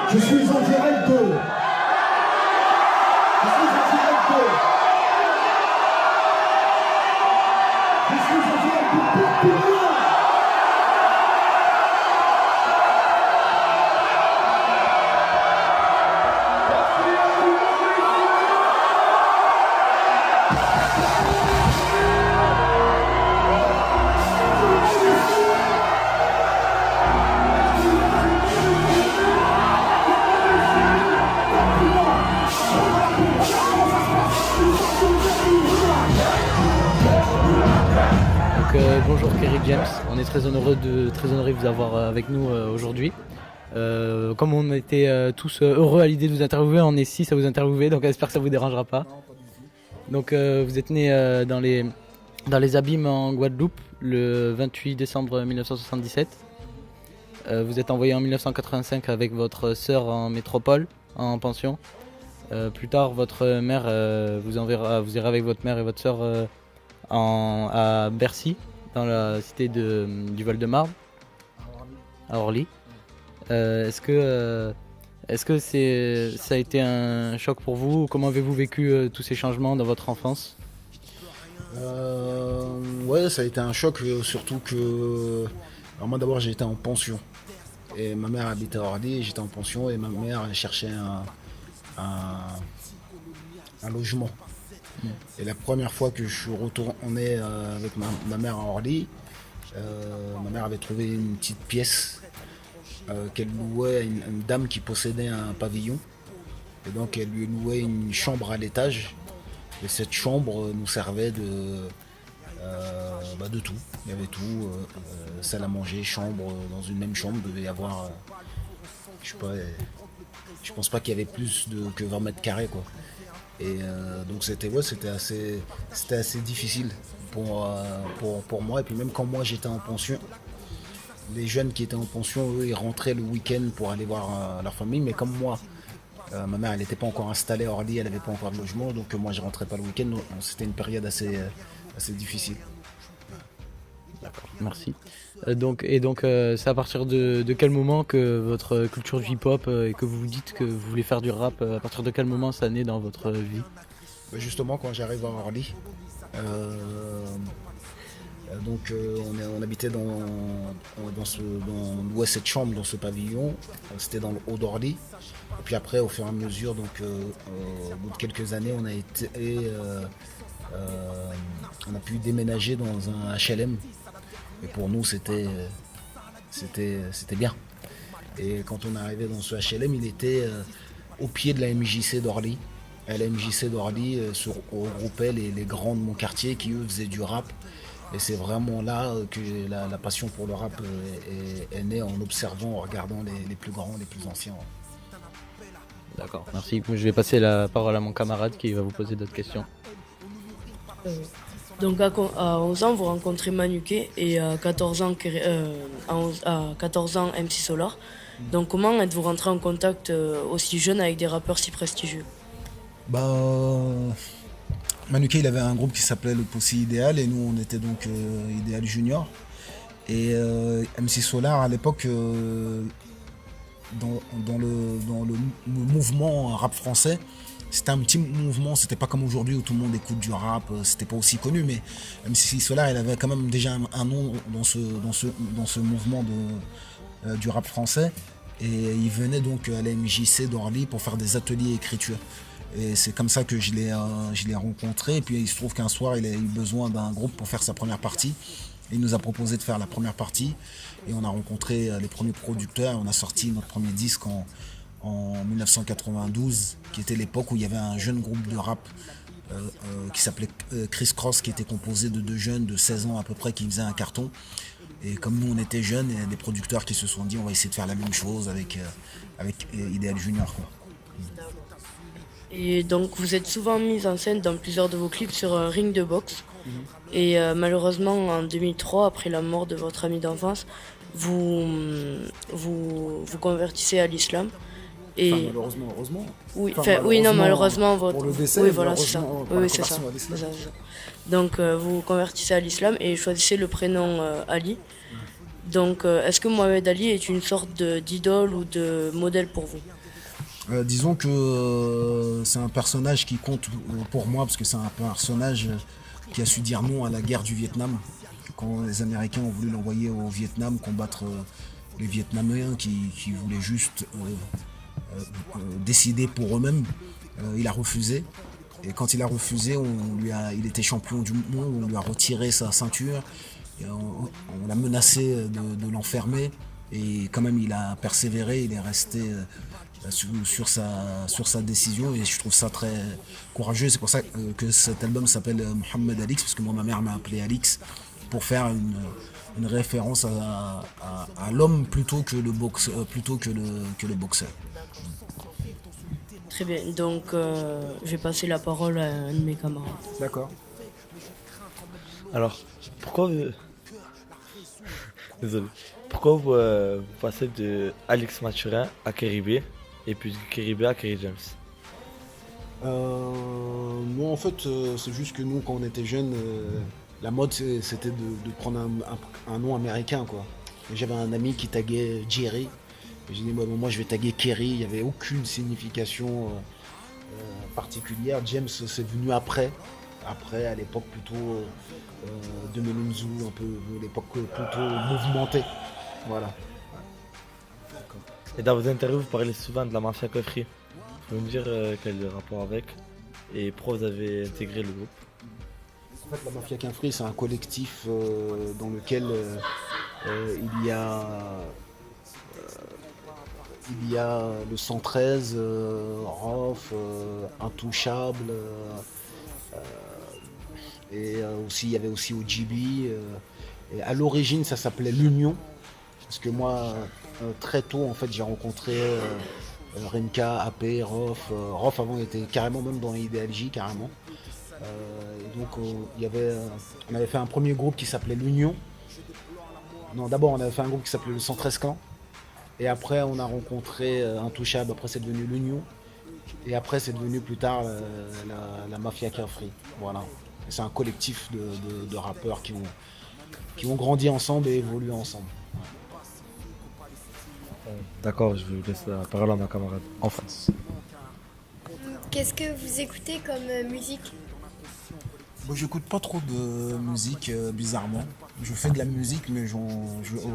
Je suis en direct de... Je suis en direct de... Je suis en direct de Perpignan. Bonjour Kerry James, on est très honoré de vous avoir avec nous aujourd'hui. Comme on était tous heureux à l'idée de vous interviewer, on est 6 à vous interviewer, donc j'espère que ça ne vous dérangera pas. Donc vous êtes né dans les abîmes en Guadeloupe le 28 décembre 1977. Vous êtes envoyé en 1985 avec votre sœur en métropole, en pension. Plus tard, votre mère vous irez avec votre mère et votre sœur à Bercy, dans la cité du Val-de-Marne, à Orly. Est-ce que ça a été un choc pour vous? Comment avez-vous vécu tous ces changements dans votre enfance? Ouais, ça a été un choc, surtout que... Alors moi d'abord j'étais en pension. Et ma mère habitait à Orly, j'étais en pension et ma mère cherchait un logement. Et la première fois que je suis retourné avec ma mère à Orly, ma mère avait trouvé une petite pièce qu'elle louait à une dame qui possédait un pavillon. Et donc elle lui louait une chambre à l'étage. Et cette chambre nous servait de tout. Il y avait tout, salle à manger, chambre, dans une même chambre, il devait y avoir, je sais pas, je pense pas qu'il y avait plus que 20 mètres carrés quoi. Et donc c'était assez difficile pour moi. Et puis même quand moi j'étais en pension, les jeunes qui étaient en pension, eux, ils rentraient le week-end pour aller voir leur famille. Mais comme moi, ma mère elle n'était pas encore installée à Orly, elle n'avait pas encore de logement, donc moi je rentrais pas le week-end. Donc, c'était une période assez difficile. D'accord, merci. Donc c'est à partir de quel moment que votre culture du hip-hop et que vous vous dites que vous voulez faire du rap, à partir de quel moment ça naît dans votre vie? Justement, quand j'arrive à Orly, on habitait on louait cette chambre dans ce pavillon, c'était dans le haut d'Orly. Et puis après, au fur et à mesure, au bout de quelques années, on a pu déménager dans un HLM. Et pour nous, c'était bien. Et quand on est arrivé dans ce HLM, il était au pied de la MJC d'Orly. À la MJC d'Orly se regroupaient les grands de mon quartier qui, eux, faisaient du rap. Et c'est vraiment là que la passion pour le rap est née, en observant, en regardant les plus grands, les plus anciens. D'accord, merci. Je vais passer la parole à mon camarade qui va vous poser d'autres questions. Donc à 11 ans, vous rencontrez Manuké et à 14 ans, à 14 ans MC Solar. Donc comment êtes-vous rentré en contact aussi jeune avec des rappeurs si prestigieux? Manuké, il avait un groupe qui s'appelait le Posse Idéal et nous on était donc Idéal Junior. Et MC Solar à l'époque, dans le mouvement rap français, c'était un petit mouvement, c'était pas comme aujourd'hui où tout le monde écoute du rap, c'était pas aussi connu, mais MC Solar il avait quand même déjà un nom dans ce mouvement du rap français. Et il venait donc à la MJC d'Orly pour faire des ateliers écriture. Et c'est comme ça que je l'ai rencontré. Et puis il se trouve qu'un soir il a eu besoin d'un groupe pour faire sa première partie. Il nous a proposé de faire la première partie et on a rencontré les premiers producteurs. On a sorti notre premier disque en 1992, qui était l'époque où il y avait un jeune groupe de rap qui s'appelait Chris Cross, qui était composé de 2 jeunes de 16 ans à peu près qui faisaient un carton. Et comme nous on était jeunes, il y a des producteurs qui se sont dit on va essayer de faire la même chose avec Idéal Junior quoi. Et donc vous êtes souvent mis en scène dans plusieurs de vos clips sur un ring de boxe. Et malheureusement en 2003, après la mort de votre ami d'enfance, vous convertissez à l'islam. Et Malheureusement, heureusement. oui, Malheureusement, malheureusement votre... pour le décès, oui, voilà, c'est ça. malheureusement, Oui, c'est ça. à l'islam. C'est ça. Donc vous vous convertissez à l'islam et choisissez le prénom Ali. Donc est-ce que Mohamed Ali est une sorte d'idole ou de modèle pour vous? Disons que c'est un personnage qui compte pour moi parce que c'est un personnage qui a su dire non à la guerre du Vietnam quand les Américains ont voulu l'envoyer au Vietnam combattre les Vietnamiens qui voulaient juste décider pour eux-mêmes. Il a refusé. Et quand il a refusé, il était champion du monde, on lui a retiré sa ceinture, et on l'a menacé de l'enfermer. Et quand même, il a persévéré, il est resté sur sa décision. Et je trouve ça très courageux. C'est pour ça que cet album s'appelle Mohamed Alix, parce que moi, ma mère m'a appelé Alix, pour faire une référence à l'homme plutôt que le boxeur. Très bien, donc je vais passer la parole à un de mes camarades. D'accord. Alors, pourquoi vous... Désolé. Pourquoi vous passez de Alex Mathurin à Kerry et puis de Kerry à Kerry James? Moi, en fait, c'est juste que nous, quand on était jeunes, la mode, c'était de prendre un nom américain, quoi. Et j'avais un ami qui taguait Jerry. Et j'ai dit, moi, je vais taguer Kerry. Il n'y avait aucune signification particulière. James, c'est venu après. Après, à l'époque plutôt de Melenzu, un peu l'époque plutôt mouvementée. Voilà. Et dans vos interviews, vous parlez souvent de la mafia coffrée. Vous pouvez me dire quel est le rapport avec et pourquoi vous avez intégré le groupe? En fait, la Mafia Qu'un Free, c'est un collectif dans lequel il y a le 113, Rof, Intouchable, et aussi il y avait aussi OGB. Et à l'origine, ça s'appelait l'Union, parce que moi, très tôt, en fait, j'ai rencontré Renka, AP, Rof. Rof avant était carrément même dans l'idéologie, carrément. Et donc on avait fait un premier groupe qui s'appelait l'Union. Non, d'abord on avait fait un groupe qui s'appelait le 113 Clan. Et après on a rencontré Intouchable, après c'est devenu l'Union. Et après c'est devenu plus tard la Mafia Qu'un Free. Voilà. Et c'est un collectif de rappeurs qui ont grandi ensemble et évolué ensemble. D'accord, je vous laisse la parole à ma camarade en face. Qu'est-ce que vous écoutez comme musique? Moi, j'écoute pas trop de musique, bizarrement. Je fais de la musique, mais je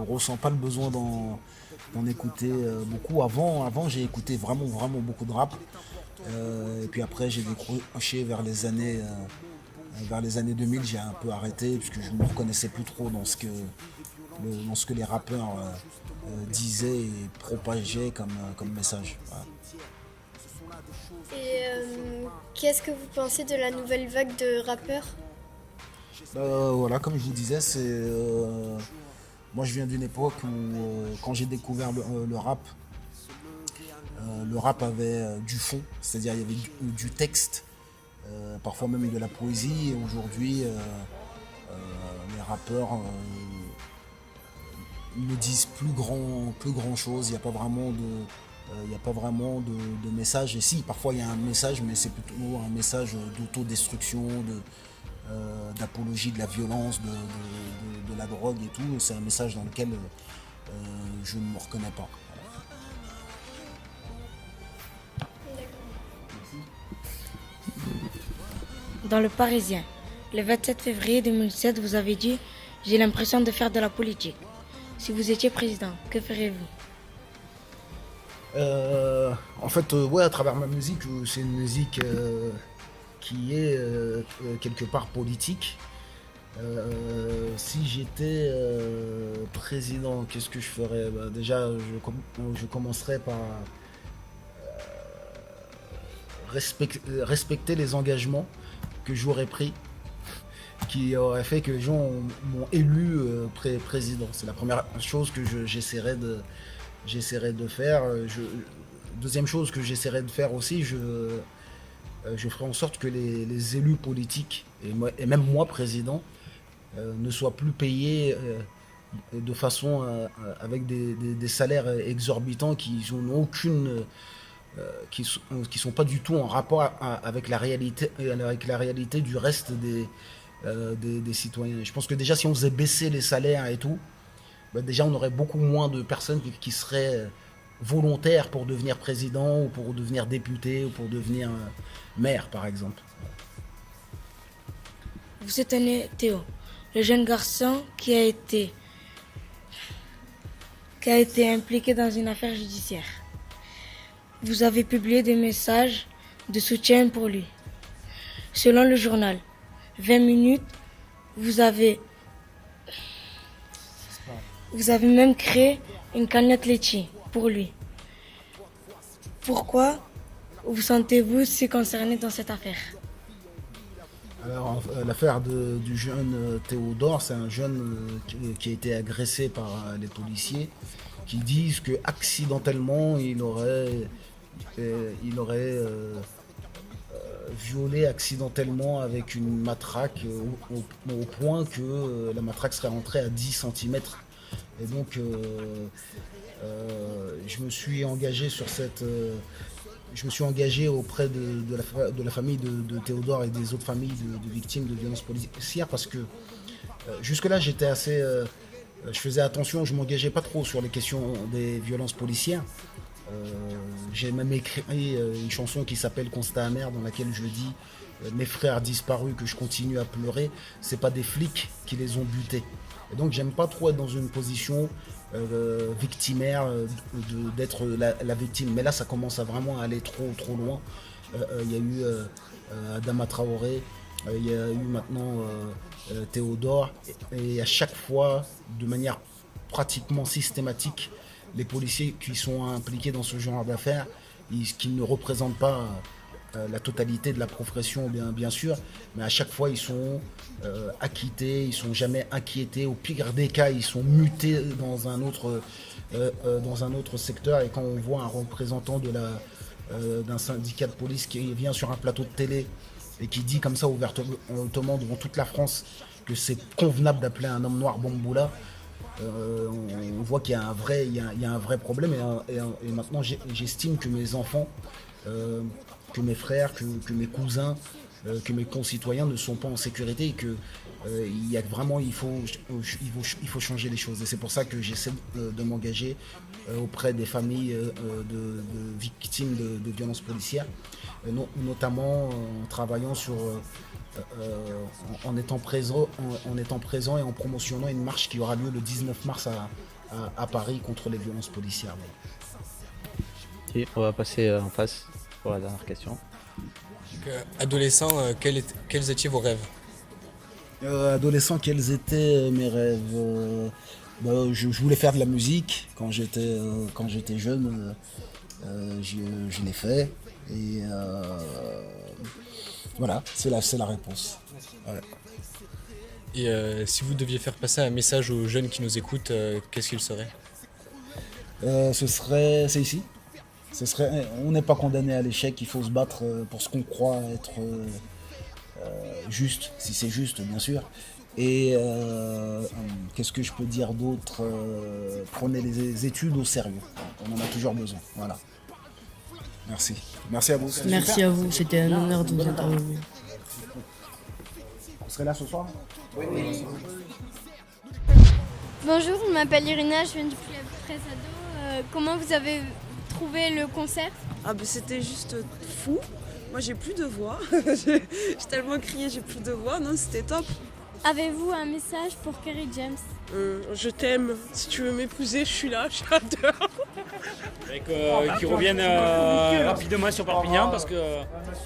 ressens pas le besoin d'en écouter beaucoup. Avant, j'ai écouté vraiment, vraiment beaucoup de rap. Et puis après, j'ai décroché vers les années 2000. J'ai un peu arrêté, puisque je me reconnaissais plus trop dans ce que les rappeurs disaient et propageaient comme message. Voilà. Et qu'est-ce que vous pensez de la nouvelle vague de rappeurs? Voilà, comme je vous disais, moi je viens d'une époque où quand j'ai découvert le rap avait du fond, c'est-à-dire il y avait du texte, parfois même de la poésie. Et aujourd'hui, les rappeurs ne disent plus grand chose. Il n'y a pas vraiment de message. Et si, parfois il y a un message, mais c'est plutôt un message d'autodestruction, d'apologie de la violence, de la drogue et tout. C'est un message dans lequel je ne me reconnais pas. Dans Le Parisien, le 27 février 2007, vous avez dit « J'ai l'impression de faire de la politique ». Si vous étiez président, que feriez-vous? En fait, ouais, à travers ma musique, c'est une musique qui est quelque part politique. Si j'étais président, qu'est-ce que je ferais? Déjà, je commencerais par respecter les engagements que j'aurais pris, qui aurait fait que les gens m'ont élu président. C'est la première chose que j'essaierais de faire. Deuxième chose que j'essaierais de faire aussi, je ferai en sorte que les élus politiques, et même moi président, ne soient plus payés de façon avec des salaires exorbitants qui n'ont aucune... qui sont pas du tout en rapport avec la réalité du reste des citoyens. Je pense que déjà si on faisait baisser les salaires et tout, déjà on aurait beaucoup moins de personnes qui seraient volontaires pour devenir président ou pour devenir député ou pour devenir maire par exemple. Vous êtes né Théo, le jeune garçon qui a été impliqué dans une affaire judiciaire. Vous avez publié des messages de soutien pour lui. Selon le journal 20 minutes, vous avez même créé une cagnotte laitier pour lui. Pourquoi vous sentez-vous si concerné dans cette affaire? Alors, l'affaire du jeune Théodore, c'est un jeune qui a été agressé par les policiers qui disent que accidentellement il aurait violé accidentellement avec une matraque au point que la matraque serait rentrée à 10 cm. Et donc, je me suis engagé sur cette... je me suis engagé auprès de la famille de Théodore et des autres familles de victimes de violences policières parce que jusque-là, j'étais assez... je faisais attention, je ne m'engageais pas trop sur les questions des violences policières. J'ai même écrit une chanson qui s'appelle Constat amer dans laquelle je dis mes frères disparus que je continue à pleurer, c'est pas des flics qui les ont butés. Et donc j'aime pas trop être dans une position victimaire, d'être la victime. Mais là ça commence à vraiment aller trop loin. Il y a eu Adama Traoré, il y a eu maintenant Théodore, et à chaque fois, de manière pratiquement systématique, les policiers qui sont impliqués dans ce genre d'affaires, qui ne représentent pas la totalité de la profession bien sûr, mais à chaque fois ils sont acquittés, ils sont jamais inquiétés, au pire des cas ils sont mutés dans un autre secteur. Et quand on voit un représentant d'un syndicat de police qui vient sur un plateau de télé et qui dit comme ça ouvertement devant toute la France que c'est convenable d'appeler un homme noir Bamboula, on voit qu'il y a un vrai problème. Et maintenant j'estime que mes enfants, que mes frères, que mes cousins, que mes concitoyens ne sont pas en sécurité et que il faut changer les choses. Et c'est pour ça que j'essaie de m'engager auprès des familles de victimes de violences policières, notamment en travaillant sur en étant présent et en promotionnant une marche qui aura lieu le 19 mars à Paris contre les violences policières. Et on va passer en face pour la dernière question. Adolescent, quels étaient vos rêves? Adolescent, quels étaient mes rêves? Je voulais faire de la musique quand j'étais jeune. Je l'ai fait et voilà, c'est la réponse. Ouais. Et si vous deviez faire passer un message aux jeunes qui nous écoutent, qu'est-ce qu'il serait? C'est ici. On n'est pas condamné à l'échec, il faut se battre pour ce qu'on croit être juste, si c'est juste bien sûr. Et qu'est-ce que je peux dire d'autre? Prenez les études au sérieux, on en a toujours besoin. Voilà. Merci. Merci à vous. Merci à vous, c'était un honneur de vous interviewer. Vous serez là ce soir? Oui. Bonjour, je m'appelle Irina, je viens du club Presse Ado. Comment vous avez trouvé le concert? C'était juste fou. Moi j'ai plus de voix. J'ai tellement crié, j'ai plus de voix. Non, c'était top. Avez-vous un message pour Kerry James? Je t'aime. Si tu veux m'épouser, je suis là, j'adore. Qui reviennent rapidement sur Perpignan parce que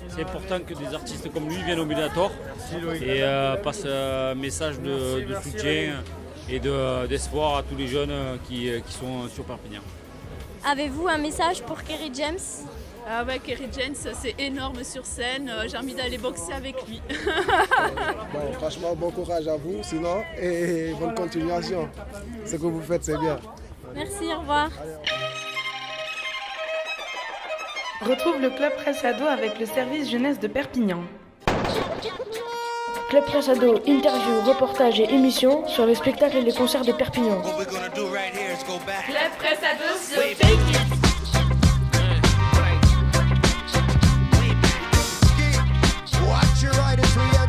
c'est important que des artistes comme lui viennent au Médiator et passent un message de soutien et d'espoir à tous les jeunes qui sont sur Perpignan. Avez-vous un message pour Kerry James? Ah ouais, Kerry James, c'est énorme sur scène. J'ai envie d'aller boxer avec lui. Franchement, bon courage à vous, sinon, et bonne continuation. Ce que vous faites, c'est bien. Merci, au revoir. Retrouve le Club Presse Ado avec le service jeunesse de Perpignan. Club Presse Ado, interview, reportage et émissions sur les spectacles et les concerts de Perpignan. Club Presse Ado sur Take It. Watch your riders react.